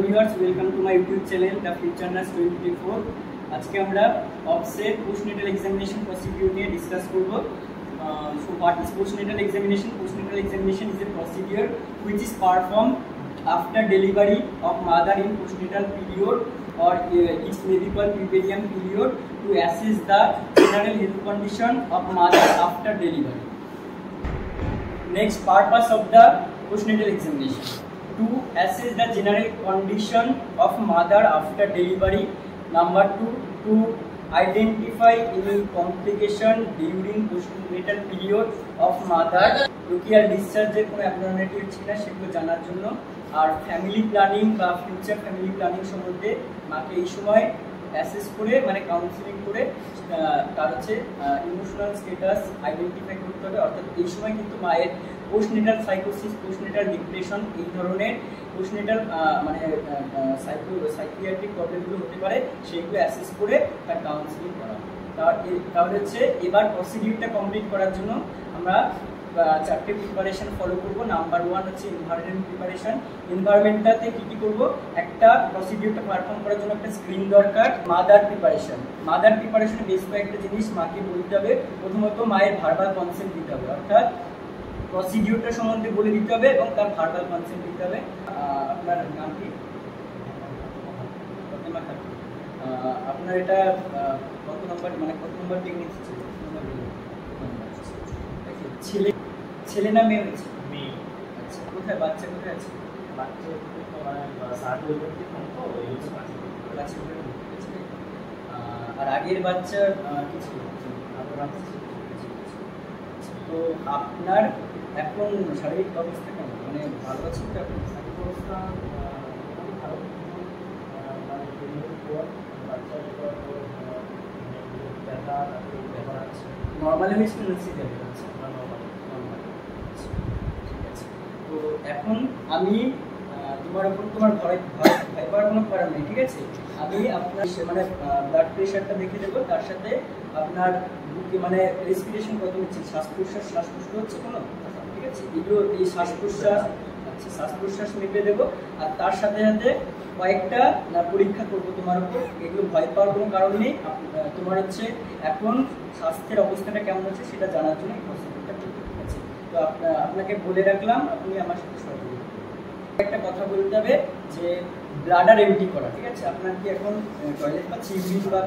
Viewers, welcome to my YouTube channel the future nurse 2024। আজকে আমরা offset postnatal examination procedure নিয়ে discuss করব। So what is postnatal examination? Postnatal examination is a procedure which is performed after delivery of mother in postnatal period, or it may be called puerperium period, to assess the general health condition of mother after delivery. Next, purpose of the postnatal examination: to assess the general condition of mother after delivery. Number 2, to identify any complication during postnatal period of mother. Local discharge কোনো abnormality হচ্ছে কিনা সেগুলো জানার জন্য। আর family planning বা future family planning সম্বন্ধে মাকে এই সময় অ্যাসেস করে মানে কাউন্সিলিং করে তার হচ্ছে ইমোশনাল স্ট্যাটাস আইডেন্টিফাই করতে হবে। অর্থাৎ এই সময় কিন্তু মায়ের পোস্টনেটাল সাইকোসিস, পোস্টনেটাল ডিপ্রেশন, এই ধরনের পোস্টনেটাল মানে সাইকিয়াট্রিক প্রবলেমগুলো হতে পারে, সেইগুলো অ্যাসেস করে তার কাউন্সিলিং করা। তাহলে হচ্ছে এবার প্রসিডিউরটা কমপ্লিট করার জন্য আমরা 4টে প্রিপারেশন ফলো করব। নাম্বার 1 হচ্ছে এনভায়রনমেন্ট প্রিপারেশন। এনভায়রনমেন্টটাতে কি করব? একটা প্রসিডিউরটা পারফর্ম করার জন্য একটা স্ক্রিন দরকার। মাদার প্রিপারেশন, মাদার প্রিপারেশনে বেশ কয়েকটা জিনিস মাকে বলতে হবে। প্রথমত মায়ের ভার্বাল কনসেন্ট দিতে হবে, অর্থাৎ প্রসিডিউরটা সম্বন্ধে বলে দিতে হবে এবং তার ভার্বাল কনসেন্ট দিতে হবে। আপনার নাম কি? আপনার এটা কত নম্বর, মানে কত নম্বর টেকনিক হচ্ছে? ছেলে না মেয়ে হয়েছে? মেয়ে। আচ্ছা, কোথায় বাচ্চা কোথায় আছে? বাচ্চা আর আগের বাচ্চা কি ছিল? তো আপনার এখন শারীরিক অবস্থা কেমন, মানে ভালো আছে তো? এখন শারীরিক অবস্থা ভালো, নর্মালি হয়েছিল না সিরিয়াল? আচ্ছা, ঠিক আছে। তো এখন আমি তোমার ভয় পাওয়ার কোনো কারণ নেই, ঠিক আছে? আমি আপনার মানে ব্লাড প্রেশারটা দেখে দেবো, তার সাথে আপনার বুকে মানে রেসপিরেশন কত হচ্ছে, শ্বাস প্রশ্বাস হচ্ছে কোনো, ঠিক আছে? এগুলো এই শ্বাস প্রশ্বাস মেপে দেবো। আর তার সাথে সাথে কয়েকটা পরীক্ষা করবো তোমার উপর। এগুলো ভয় পাওয়ার কোনো কারণ নেই। তোমার হচ্ছে এখন স্বাস্থ্যের অবস্থাটা কেমন হচ্ছে সেটা জানার জন্য এই প্রসিডিউরটা করতে, ঠিক আছে? তো আপনাকে বলে রাখলাম, আপনি আমার সাথে সহযোগিতা করবেন। একটা কথা বলতে হবে যে ব্লাডার এমটি করা, ঠিক আছে? আপনার কি এখন টয়লেট বা চিমনি বা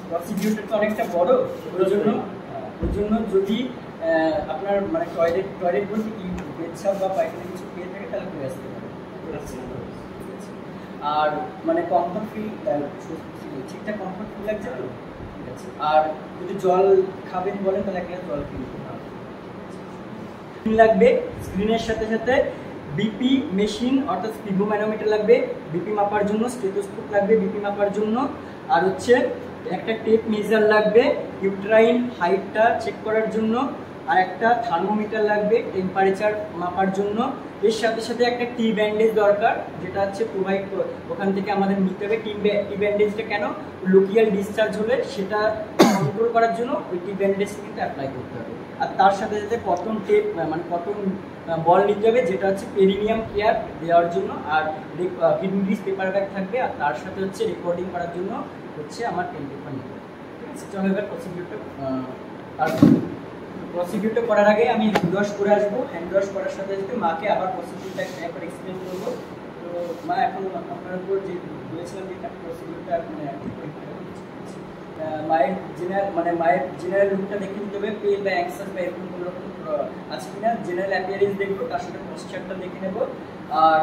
প্রসিডিউরটা তো অনেকটা বড়, ওই জন্য যদি আপনার মানে টয়লেট বলতে কি পেচ্ছাপ বা পায়খানা কিছু পেয়ে থাকে তাহলে করে আসতে পারে। আর মানে কমফর্ট ফিল, ঠিকঠাক কমফর্ট ফিল লাগছে তো? ঠিক আছে। আর যদি জল খাবেন বলেন তাহলে একটা জল লাগবে। স্ক্রিনের সাথে সাথে বিপি মেশিন অর্থাৎ স্পিগোম্যানোমিটার লাগবে বিপি মাপার জন্য, স্টেথোস্কোপ লাগবে বিপি মাপার জন্য, আর হচ্ছে একটা টেপ মেজার লাগবে ইউট্রাইন হাইটটা চেক করার জন্য, আর একটা থার্মোমিটার লাগবে টেম্পারেচার মাপার জন্য। এর সাথে সাথে একটা টি ব্যান্ডেজ দরকার, যেটা হচ্ছে প্রোভাইড ওখান থেকে আমাদের নিতে হবে। টি ব্যান্ডেজটা কেন? লোকিয়াল ডিসচার্জ হলে সেটা কন্ট্রোল করার জন্য ওই টি ব্যান্ডেজটা কিন্তু অ্যাপ্লাই করতে হবে। আর তার সাথে সাথে কটন টেপ মানে কটন বল নিতে হবে, যেটা হচ্ছে পেরিনিয়াম কেয়ার দেওয়ার জন্য। আর কিডনিস পেপার ব্যাগ থাকবে, আর তার সাথে হচ্ছে রেকর্ডিং করার জন্য হচ্ছে আমার পেন পেপার নিতে হবে, ঠিক আছে? চলো এবার প্রসিডিউরটা করার আগে আমি হ্যান্ড ওয়াশ করে আসবো। হ্যান্ড ওয়াশ করার সাথে সাথে মাকে আবার প্রসিডিউরটা একবার এক্সপ্লেন করবো। তো মা, এখন আপনার উপর যে বলেছিলাম যে প্রসিডিউরটা মায়ের জেনারেল লুকটা দেখে নিতে হবে। পেল বা অ্যাংসাস বা এরকম কোনো রকম আছে কিনা জেনারেল অ্যাপিয়ারেন্স দেখবো, তার সাথে পশ্চারটা দেখে নেবো। আর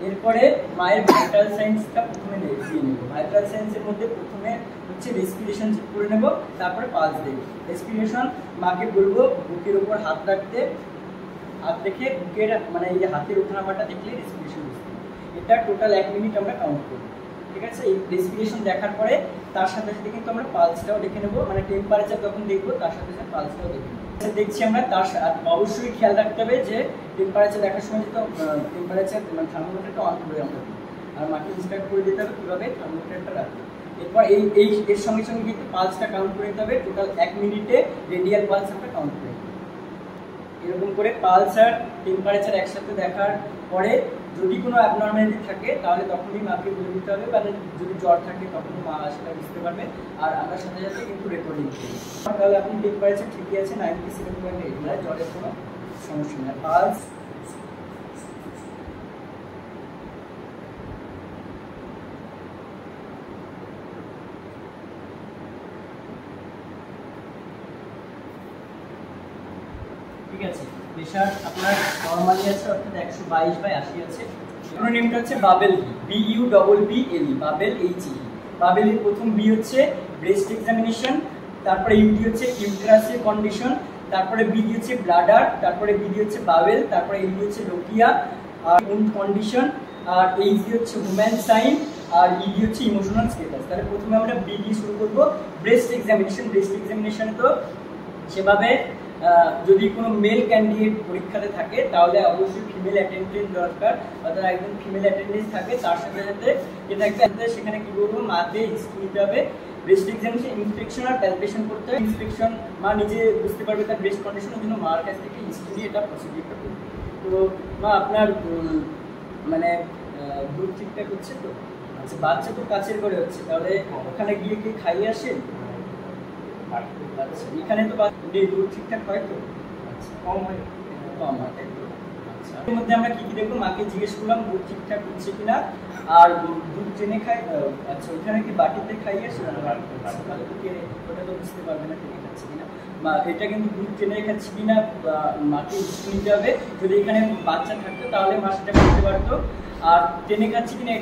এরপরে মায়ের ভাইটাল সাইন্সটা প্রথমে দিয়ে নেবো। ভাইটাল সাইন্সের মধ্যে প্রথমে হচ্ছে রেসপিরেশন চেক করে নেবো, তারপরে পালস দেবো। রেসপিরেশন মাকে বলবো বুকের উপর হাত রাখতে, হাত রেখে বুকের মানে এই যে হাতের ওঠানামাটা দেখলে রেসপিরেশন বুঝতে হবে। এটা টোটাল 1 মিনিট আমরা কাউন্ট করবো, ঠিক আছে? এই রেসপিরেশন দেখার পরে তার সাথে সাথে কিন্তু আমরা পালসটাও দেখে নেবো, মানে টেম্পারেচার যখন দেখবো তার সাথে সাথে পালসটাও দেখে নেবো। দেখছি আমরা তার অবশ্যই খেয়াল রাখতে হবে যে টেম্পারেচার দেখার সময় যেহেতু টেম্পারেচার মানে থার্মোমিটারটা অন করে আমরা, আর মাকে ইনস্ট্রাক্ট করে দিতে হবে কীভাবে থার্মোমিটারটা রাখতে। এরপর এর সঙ্গে সঙ্গে কিন্তু পালসটা কাউন্ট করে নিতে হবে। টোটাল 1 মিনিটে রেডিয়াল পালস আমরা কাউন্ট করে এরকম করে পালস আর টেম্পারেচার একসাথে দেখার পরে যদি কোনো অ্যাবনর্মালিটি থাকে তাহলে তখনই মাকে বলে দিতে হবে, মানে যদি জ্বর থাকে তখনই মা সেটা বুঝতে পারবে, আর আমরা সাথে সাথে কিন্তু রেকর্ডিং করি। তাহলে আপনি টেম্পারেচার ঠিকই আছে 97.8, জ্বরের কোনো সমস্যা নেই। পালস ঠিক আছে, প্রেশার আপনার নরমালি আছে, অর্থাৎ 122/80 আছে। এর নেমটা হচ্ছে বাবেল, BUBBLE, বাবেল HE। বাবেলের প্রথম বি হচ্ছে ব্রেস্ট এক্সামিনেশন, তারপরে ইউডি হচ্ছে ইউট্রাসের কন্ডিশন, তারপরে বিডি হচ্ছে ব্লাডার, তারপরে বিডি হচ্ছে বাবেল, তারপরে এলডি হচ্ছে লোকিয়া আর উন্ড কন্ডিশন, আর এইচডি হচ্ছে হিউম্যান সাইন, আর ইডি হচ্ছে ইমোশনাল স্ট্যাটাস। তাহলে প্রথমে আমরা বিডি শুরু করব, ব্রেস্ট এক্সামিনেশন। ব্রেস্ট এক্সামিনেশনে তো সেভাবে যদি কোনো মেল ক্যান্ডিডেট পরীক্ষাতে থাকে তাহলে অবশ্যই ফিমেল অ্যাটেন্ডেন্ট দরকার, অর্থাৎ একজন ফিমেল অ্যাটেন্ডেন্ট থাকে, তার সাথে সাথে এটা একটা সেখানে কি করবো, মাকে হিস্ট্রি নিতে হবে। ব্রেস্ট এক্সামিনেশন ইন্সপেকশন আর প্যালপেশন করতে হবে। ইন্সপেকশন মা নিজে বুঝতে পারবে তার ব্রেস্ট কন্ডিশনের জন্য, মার কাছ থেকে হিস্ট্রি নিয়ে এটা প্রসিডিউরটা করবে। তো মা আপনার মানে দুধ ঠিকঠাক হচ্ছে তো? আচ্ছা, বাচ্চা তো কাছের করে হচ্ছে, তাহলে ওখানে গিয়ে কি খাইয়ে আসেন? আচ্ছা, এখানে তো দুধ ঠিকঠাক হয় তো? আচ্ছা, কম হয় তাই তো? আচ্ছা, এর মধ্যে আমরা কি কি দেখবো, মাকে জিজ্ঞেস করলাম দুধ ঠিকঠাক হচ্ছে কিনা, আর দুধ টেনে খাই। আচ্ছা, ওখানে কি বাটিতে খাইয়ে আসে? তাহলে তো ওটা তো বুঝতে পারবে না টেনে খাচ্ছে কিনা। এটা কিন্তু দুধ টেনে খাচ্ছে কিনা মাকে নিতে হবে। যদি এখানে বাচ্চা থাকতো তাহলে মা সেটা করতে পারতো। আর টেনে খাচ্ছে কিনা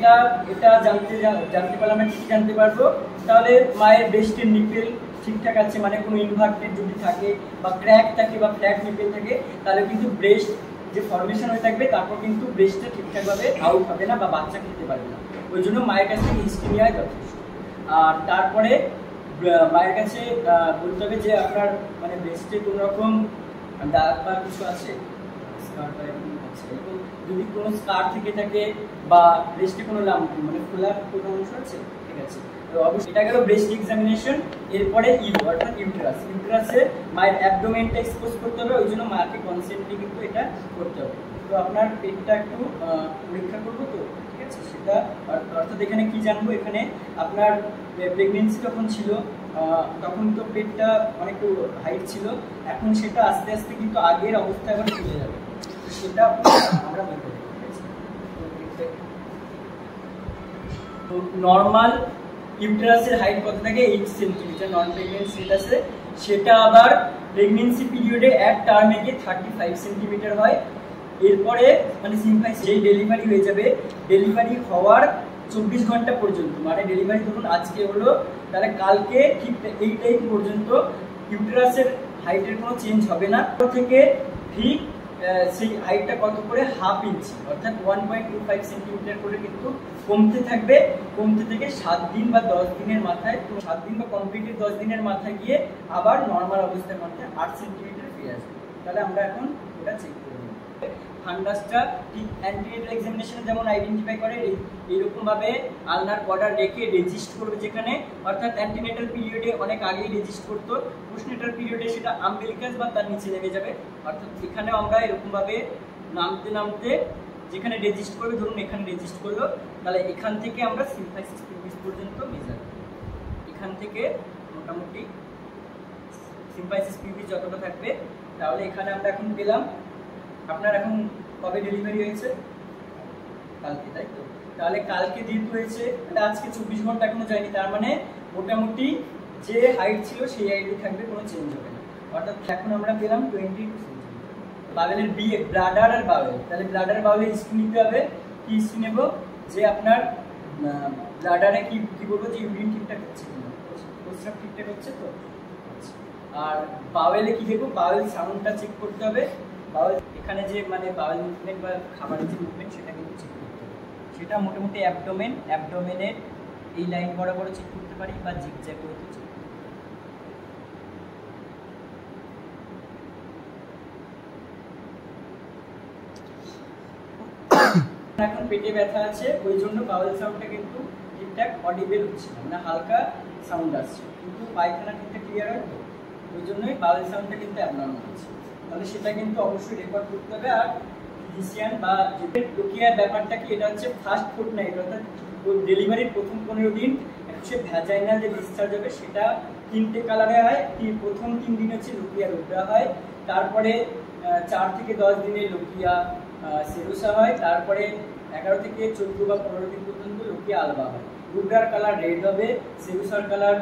এটা জানতে পারলে আমরা কি জানতে পারবো, তাহলে মায়ের ব্রেস্টের নিপেল ঠিকঠাক আছে, মানে কোনো ইনভার্টেড যদি থাকে বা ক্র্যাক থাকে বা ফ্ল্যাট নিপেল থাকে, তাহলে কিন্তু ব্রেস্ট যে ফর্মেশন হয়ে থাকবে, তারপর কিন্তু ব্রেস্টটা ঠিকঠাকভাবে আউট হবে না বা বাচ্চা খেতে পারবে না। ওই জন্য মায়ের কাছ থেকে হিস্ট্রি নেওয়াই যথেষ্ট। আর তারপরে মায়ের কাছে বলতে হবে যে আপনার মানে ব্রেস্টে কোনো রকম দাগ বা কিছু আছে, স্কার বা এরকম আছে, এবং যদি কোনো স্কার থেকে থাকে বা ব্রেস্টে কোনো মানে খোলার কোনো অংশ আছে, ঠিক আছে। তো অবশ্যই এটা গেল ব্রেস্ট এক্সামিনেশন। এরপরে অর্থাৎ ইউটেরাসে মায়ের অ্যাবডোমেনটা এক্সপোজ করতে হবে, ওই জন্য মাকে কনসেন্টলি কিন্তু এটা করতে হবে। তো আপনার পেটটা একটু পরীক্ষা করবো তো, ঠিক আছে। সেটা অর্থাৎ এখানে কি জানবো, এখানে আপনার প্রেগনেন্সি যখন ছিল তখন তো পেটটা অনেকটু হাইট ছিল, এখন সেটা আস্তে আস্তে কিন্তু আগের অবস্থায় আবার চলে যাবে, সেটা আমরা বলতে পারি। তো নর্মাল ইউটেরাসের হাইট কত থাকে? 8 সেন্টিমিটার নন প্রেগনেন্ট স্ট্যাটাসে। সেটা আবার প্রেগনেন্সি পিরিয়ডে এক টার্মে গিয়ে 35 সেন্টিমিটার হয়। এরপরে মানে সিম্পাই যেই ডেলিভারি হয়ে যাবে, ডেলিভারি হওয়ার 24 ঘন্টা পর্যন্ত, মানে ডেলিভারি ধরুন আজকে হলো, তাহলে কালকে ঠিক এই টাইম পর্যন্ত ইউটেরাসের হাইটের কোনো চেঞ্জ হবে না। থেকে ঠিক সেই হাইটটা কত করে, 1/2 ইঞ্চি অর্থাৎ 1.25 সেন্টিমিটার করে কিন্তু কমতে থাকবে। কমতে থেকে 7 দিন বা 10 দিনের মাথায়, 7 দিন বা কমপ্লিটেড 10 দিনের মাথায় গিয়ে আবার নর্মাল অবস্থার মধ্যে 8 সেন্টিমিটার ফিরে আসবে। তাহলে আমরা এখন ওটা চেক করে নেব। ফান্ডাসটা ঠিক অ্যান্টিনেটাল এক্সামিনেশনে যেমন আইডেন্টিফাই করে, এইরকম ভাবে আলনার বর্ডার রেখে রেজিস্ট করবে, যেখানে অর্থাৎ অ্যান্টিনেটাল পিরিয়ডে অনেক আগেই রেজিস্ট করতো, পোস্টনেটাল পিরিয়ডে সেটা আম্বিলিকাস বা তার নিচে নেমে যাবে। অর্থাৎ এখানেও আমরা এরকম ভাবে নামতে নামতে যেখানে রেজিস্ট করবে, ধরুন এখানে রেজিস্ট করলো, তাহলে এখান থেকে আমরা সিম্পাইসিস পিউবিস পর্যন্ত মেজার করব। এখান থেকে মোটামুটি সিম্পাইসিস পিউবিস যতটা থাকবে, তাহলে এখানে আমরা এখন পেলাম। আপনার এখন কবে ডেলিভারি হয়েছে? কালকে, তাই তো? তাহলে কালকে যেহেতু হয়েছে, এটা আজকে 24 ঘন্টা এখনো যায়নি, তার মানে মোটামুটি যে হাইট ছিল সেই হাইটই থাকবে, কোনো চেঞ্জ হবে না। অর্থাৎ এখন আমরা পেলাম 22 সেন্টিমিটার। বাবেলের বি ব্লাডার আর বাবেল, তাহলে ব্লাডার বাবেলের হিস্ট্রি নিতে হবে। কি হিস্ট্রি নেব, যে আপনার ব্লাডারে কি বলবো, যে ইউরিন ঠিকঠাক হচ্ছে কিনা, প্রস্রাব ঠিকঠাক হচ্ছে তো। আর বাওয়েলে কি দেখবো, বাওয়েল সাউন্ডটা চেক করতে হবে। বাওয়েল এখানে যে মানে বাওয়েল মুভমেন্ট বা খাবারের যে মুভমেন্ট সেটা কিন্তু চেক করতে হবে। সেটা মোটামুটি অ্যাবডোমেনের এই লাইন বরাবর চেক করতে পারি বা জিগজ্যাগ করে চেক করতে পারি। এখন পেটে ব্যথা আছে, ওই জন্য বাওয়েল সাউন্ডটা কিন্তু ঠিকঠাক অডিবেল হচ্ছে না, মানে হালকা সাউন্ড আসছে, কিন্তু পায়খানা ঠিকঠাক ক্লিয়ার হয় তো, ওই জন্যই বাওয়েল সাউন্ডটা কিন্তু অ্যাবনর্মাল হচ্ছে। তাহলে সেটা কিন্তু অবশ্যই রেকর্ড করতে হবে। আর ফিজিশিয়ান বা লুকিয়ার ব্যাপারটা কি, এটা হচ্ছে ফার্স্ট ফোর্টনাইট, অর্থাৎ ডেলিভারির প্রথম 15 দিন হচ্ছে ভ্যাজাইনাল যে ডিসচার্জ হবে সেটা 3টে কালারে হয়। প্রথম 3 দিন হচ্ছে লুকিয়া রুব্রা হয়, তারপরে 4 থেকে 10 দিনে লুকিয়া সেরোসা হয়, তারপরে 11 থেকে 14 বা 15 দিন পর্যন্ত লুকিয়া আলবা হয়। রুব্রার কালার রেড হবে, সেরোসার কালার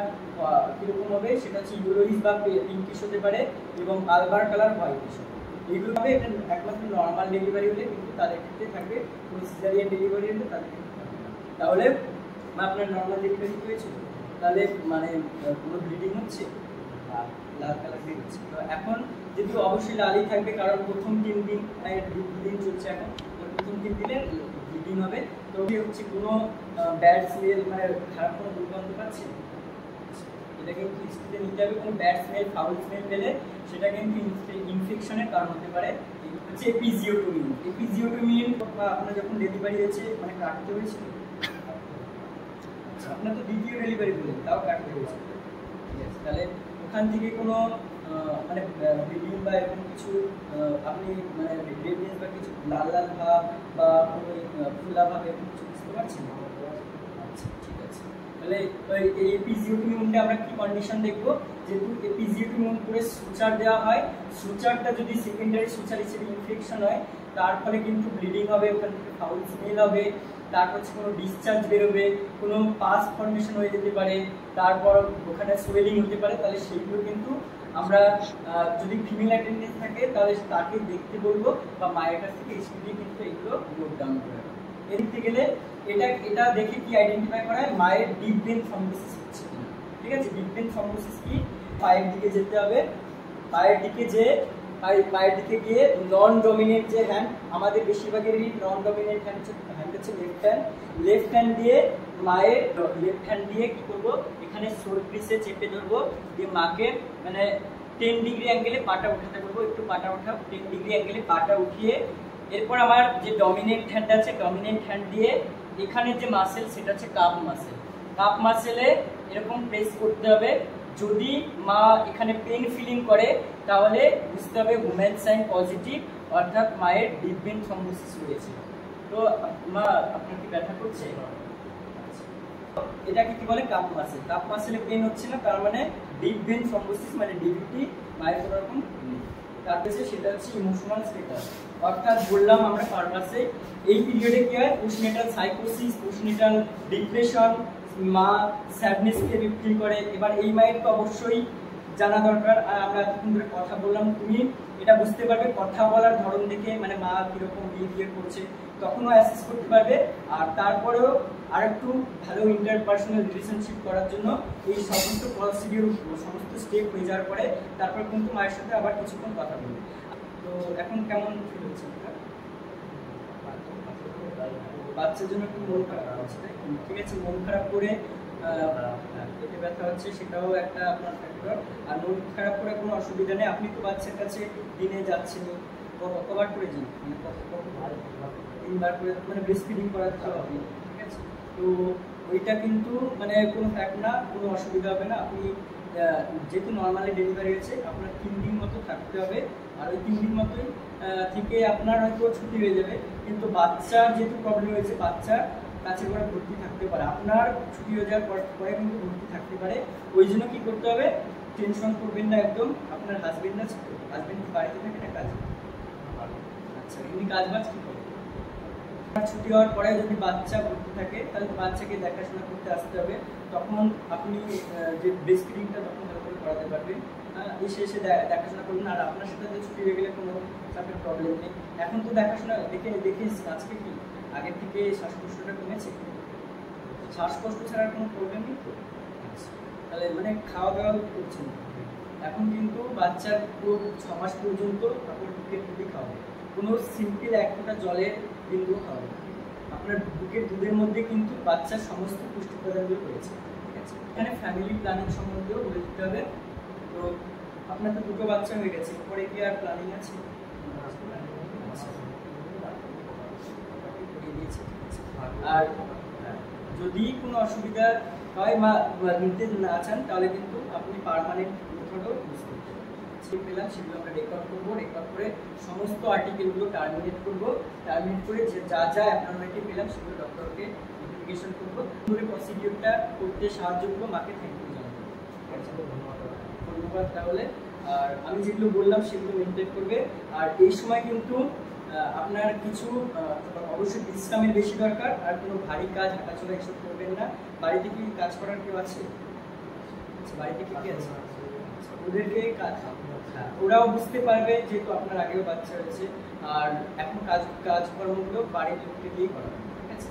কিরকম হবে সেটা হচ্ছে ইউরোইস বা পিঙ্কিশ হতে পারে, এবং আলবার কালার হোয়াইটিশ হবে। এইগুলো হবে এটা একমাত্র নর্মাল ডেলিভারি হলে, কিন্তু তাদের ক্ষেত্রে থাকবে, কোনো সিজারিয়ান ডেলিভারি হলে তাদের ক্ষেত্রে থাকবে না। তাহলে আপনার নর্মাল ডেলিভারি হয়েছিল, তাহলে মানে কোনো ব্লিডিং হচ্ছে, লাল কালার দিয়ে হচ্ছে। তো এখন যেহেতু অবশ্যই লালই থাকবে, কারণ প্রথম 3 দিন ব্লিডিং চলছে, এখন প্রথম 3 দিনে ব্লিডিং হবে। তো হচ্ছে কোনো ব্যাড স্মেল, মানে খারাপ কোনো দুর্গন্ধ পাচ্ছে, এটা কিন্তু স্টিতে নিতে হবে। কোনো ব্যাড স্মেল, ফাউল স্মেল পেলে সেটা কিন্তু ইনফেকশনের কারণ হতে পারে। হচ্ছে এপিজিওটমি। এপিজিওটমি আপনার যখন ডেলিভারি হয়েছে মানে কাটতে হয়েছিল, আপনার তো দ্বিতীয় ডেলিভারি বলে তাও কাটতে হয়েছে, ঠিক আছে। তাহলে ওখান থেকে কোনো মানে ব্লিডিং বা এরকম কিছু আপনি মানে রেডনেস বা কিছু লাল লাল ভাব বা কোনো ফুলা ভাব এরকম কিছু বুঝতে পারছেন? আচ্ছা, ঠিক আছে। তাহলে এই এপিজিওটমি উন্ডে আমরা কি কন্ডিশন দেখবো, যেহেতু এপিজিওটমি উন্ড করে সুচার দেওয়া হয়, সুচারটা যদি সেকেন্ডারি সুচার হিসেবে ইনফেকশন হয় তার ফলে কিন্তু ব্লিডিং হবে, ওখান থেকে ফাউল স্মেল হবে, তারপর হচ্ছে কোনো ডিসচার্জ বেরোবে, কোনো পাস ফর্মেশন হয়ে যেতে পারে, তারপর ওখানে সোয়েলিং হতে পারে। তাহলে সেইগুলো কিন্তু আমরা যদি ফিমেল অ্যাটেন্ডেন্ট থাকে তাহলে তাকে দেখতে বলবো, বা মায়ের কাছ থেকে স্পিডে কিন্তু এগুলো নোট ডাউন করে। এদিকে গেলে এটা দেখে কি আইডেন্টিফাই করা হয়, মায়ের ডিপ ভেন থ্রম্বোসিস হচ্ছে, ঠিক আছে। ডিপ ভেন থ্রম্বোসিস কি, পায়ের দিকে যেতে হবে, পায়ের দিকে গিয়ে নন ডমিনেন্ট যে হ্যান্ড, আমাদের বেশিরভাগেরই নন ডমিনেন্ট হ্যান্ড হচ্ছে লেফট হ্যান্ড দিয়ে মায়ের লেফট হ্যান্ড দিয়ে কি করবো, এখানে শোল্ডার ব্রেসে চেপে ধরবো, দিয়ে মাকে মানে 10 ডিগ্রি অ্যাঙ্গেলে পাটা উঠাতে বলবো, একটু পাটা উঠাও, 10 ডিগ্রি অ্যাঙ্গেলে পাটা উঠিয়ে এরপর আমার যে ডমিনেন্ট হ্যান্ড আছে, ডমিনেন্ট হ্যান্ড দিয়ে এখানে যে মাসেল সেটা হচ্ছে কাপ মাসেল, কাপ মাসেলে এরকম প্রেস করতে হবে। যদি মা এখানে পেন ফিলিং করে তাহলে বুঝতে হবে উমেন সাইন পজিটিভ, অর্থাৎ মায়ের ডিপ ভেন থ্রম্বোসিস হয়েছে। তো মা আপনার কি ব্যথা করছে? এটাকে কি বলে, কাপ মাসেল। কাপ মাসেলে পেন হচ্ছে না, তার মানে ডিপ ভেন থ্রম্বোসিস মানে ডিভিটি মায়ের কোনো রকম নেই। তারপরে সেটা হচ্ছে ইমোশনাল স্টেটাস, অর্থাৎ বললাম আমরা পারপাসে এই পিরিয়ডে কি হয়, পোস্টনেটাল সাইকোসিস, পোস্টনেটাল ডিপ্রেশন, মা স্যাডনেসকে ফিল করে। এবার এই মায়ের তো অবশ্যই জানা দরকার, আর আমরা এতক্ষণ ধরে কথা বললাম, তুমি এটা বুঝতে পারবে কথা বলার ধরন দেখে, মানে মা কিরকম বিহেভিয়ার করছে তখনও অ্যাসেস করতে পারবে। আর তারপরেও আরেকটু ভালো ইন্টারপার্সোনাল রিলেশনশিপ করার জন্য এই সমস্ত প্রসিডিউর, সমস্ত স্টেপ হয়ে যাওয়ার পরে তারপর কিন্তু মায়ের সাথে আবার কিছুক্ষণ কথা বলবে। তো এখন কেমন ফিল হচ্ছে? বাচ্চার জন্য একটু মন খারাপ হচ্ছে, ঠিক আছে। মন খারাপ করে পেটে ব্যথা হচ্ছে, সেটাও একটা আপনার ফ্যাক্টর। আর মন খারাপ করে কোনো অসুবিধা নেই, আপনি তো বাচ্চার কাছে দিনে যাচ্ছেন, কতবার করে যান? মানে 3বার করে, মানে ব্রেস্ট ফিডিং করাতে হবে, ঠিক আছে। তো ওইটা কিন্তু মানে কোনো ফ্যাক্ট না, কোনো অসুবিধা হবে না। আপনি যেহেতু নর্মালি ডেলিভারি হয়েছে, আপনার 3 দিন মতো থাকতে হবে, আর ওই 3 দিন মতোই থেকে আপনার হয়তো ছুটি হয়ে যাবে। কিন্তু বাচ্চার যেহেতু প্রবলেম হয়েছে, বাচ্চার কাছে করে ভর্তি থাকতে পারে, আপনার ছুটি হয়ে যাওয়ার পরে কিন্তু ভর্তি থাকতে পারে। ওই জন্য কী করতে হবে, টেনশন করবেন না একদম। আপনার হাজবেন্ড আছে, হাজবেন্ড কি বাড়িতে থাকে না কাজে? আচ্ছা, এমনি কাজ বাজ কী করে? ছুটি হওয়ার পরে যদি বাচ্চা ভর্তি থাকে তাহলে বাচ্চাকে দেখাশোনা করতে আসতে হবে। তখন আপনি যে ব্রেস্ট ফিডিংটা তখন ভালো করে করাতে পারবেন, এসে দেখাশোনা করবেন। আর আপনার সাথে যে ছুটি হয়ে গেলে কোনো চাপের প্রবলেম নেই। এখন তো দেখাশোনা দেখে আজকে কি আগের থেকে শ্বাসকষ্টটা কমেছে? শ্বাসকষ্ট ছাড়ার কোনো প্রবলেম নেই তো? তাহলে মানে খাওয়া দাওয়া করছেন এখন, কিন্তু বাচ্চার পুরো 6 মাস পর্যন্ত আপনার বুকের দুধই খাওয়াবে, কোনো সিম্পল এক ফোঁটা জলের বিন্দু খাওয়াবে। আপনার বুকের দুধের মধ্যে কিন্তু বাচ্চার সমস্ত পুষ্টি উপাদানগুলো রয়েছে, ঠিক আছে। এখানে ফ্যামিলি প্ল্যানিং সম্বন্ধেও বলে দিতে হবে। তো আপনার তো 2টো বাচ্চা হয়ে গেছে, পরে কি আর প্ল্যানিং আছে? আর যদি কোনো অসুবিধা হয় বা নিতে না চান তাহলে কিন্তু আপনি পার্মানেন্ট মেথডও ইউজ করতে পারেন। পেলাম সেগুলো আমরা রেকর্ড করবো, রেকর্ড করে সমস্ত আর্টিকেলগুলো টার্মিনেট করবো, টার্মিনেট করে যে যা যা অ্যাবনর্মালিটি পেলাম সেগুলো ডক্টরকে নোটিফিকেশন করবো, পুরো প্রসিডিওরটা করতে সাহায্য করবো, মাকে থ্যাংক ইউ জানাবো। ঠিক আছে, ধন্যবাদ। তাহলে আর আমি যেগুলো বললাম সেগুলো মেনটেন করবে। আর এই সময় কিন্তু আপনার কিছু অবশ্যই বিশ্রামের বেশি দরকার, আর কোনো ভারী কাজ হাঁটাচলা এসব করবেন না। বাড়িতে কি কাজ করার কেউ আছে? বাড়িতে কি কি আছে? ওদেরকে ওরাও বুঝতে পারবে যেহেতু আপনার আগেও বাচ্চা রয়েছে, আর এখন কাজকর্মগুলো বাড়ির লোককে দিয়েই করা। ঠিক আছে।